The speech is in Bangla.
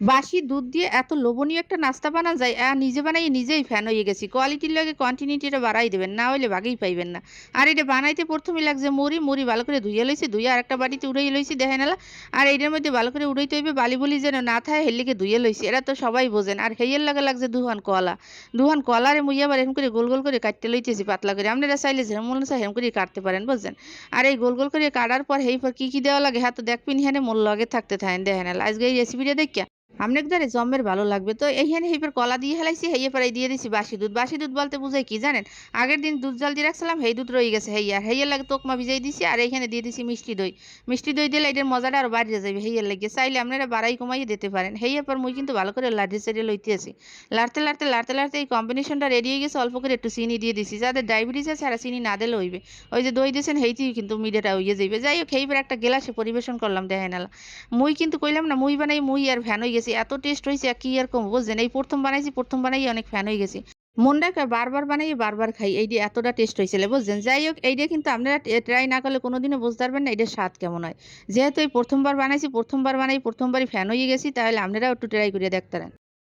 বাসি দুধ দিয়ে এত লোভনীয় একটা নাস্তা বানা যায়, নিজে বানাই নিজেই ফ্যান হয়ে গেছি। কোয়ালিটির লগে কোয়ান্টিটিটা বাড়াই দিবেন, না হইলে বাগেই পাইবেন না। আর এটা বানাইতে প্রথমে লাগছে মুড়ি ভালো করে ধুইয়া লইছি, ধুইয়া আরেকটা বাটিতে উড়াই লইছি দেখেন এলা। আর এইটার মধ্যে ভালো করে উড়াইতে হইবে, বালি বলি যেন না থাকে, হেলিকে ধুইয়া লইছি, এরা তো সবাই বোঝেন। আর হেইয়ের লাগে লাগছে দুহান কলা। দুহান কলারে মুই আবার এরকম করে গোল গোল করে কাটতে লইতেছি পাতলা করে। আপনারা চাইলে যেমন মনে চায় হেম করে কাটতে পারেন, বুঝছেন। আর এই গোল গোল করে কাটার পর হেই পর কি কি দেওয়া লাগে হ্যাঁ তো দেখবেন, হ্যাঁ মোর লগে থাকতে থাকেন দেখেন এলা। আজকে এই রেসিপিটা দেখিয়া আপনাকে দ্বারা জম্মের ভালো লাগবে। তো এইখানে হেইবার কলা দিয়ে হেলাইছি, হেইয়ে পরে দিয়ে দিছি বাসি দুধ। বাসি দুধ বলতে বুঝাই কি জানেন, আগের দিন দুধ জাল দিয়ে রাখছিলাম, হেই দুধ রয়ে গেছে, হেই আর হেইয়ের লাগে তোকমা ভিজাই দিছি। আর এইখানে দিয়ে দিছি মিষ্টি দই। মিষ্টি দই দিলে এটার মজাটা আরো বাড়িয়ে যাবে হেইয়ের লাগে। চাইলে আপনারা বাড়াই কমাইয়ে দিতে পারেন। হেইয়ে পর মুই কিন্তু ভালো করে লাড়তে চাড়িয়ে লইতে আছি। লাড়তে এই কম্বিনেশনটা রেডি হয়ে গেছে। অল্প করে একটু চিনি দিয়ে দিছি, যাদের ডায়াবেটিস আছে আর চিনি না দিলে হইবে। ওই যে দই দিয়েছেন হেইতেই কিন্তু মিডিয়াটা হইয়ে যাবে। যাই হোক হেইবার একটা গ্লাসে পরিবেশন করলাম দেখেন এলা। মুই কিন্তু কইলাম না মুই বানাই মুই আর ফ্যান হয়ে গেছি, এত টেস্ট হয়েছে কি আর কম বুঝছেন। এই প্রথম বানাইছি, প্রথম বানাই অনেক ফ্যান হয়ে গেছি। মনটা কয় বারবার বানাই বারবার খাই, এই যে এতটা টেস্ট হয়েছিল বুঝছেন। যাই হোক এইটা কিন্তু আপনারা ট্রাই না করলে কোনোদিনও বুঝতে পারবেন না এটার স্বাদ কেমন হয়। যেহেতু এই প্রথমবার বানাইছি, প্রথমবার বানাই প্রথমবারই ফ্যান হয়ে গেছি, তাহলে আপনারাও একটু ট্রাই করে দেখতে পারেন।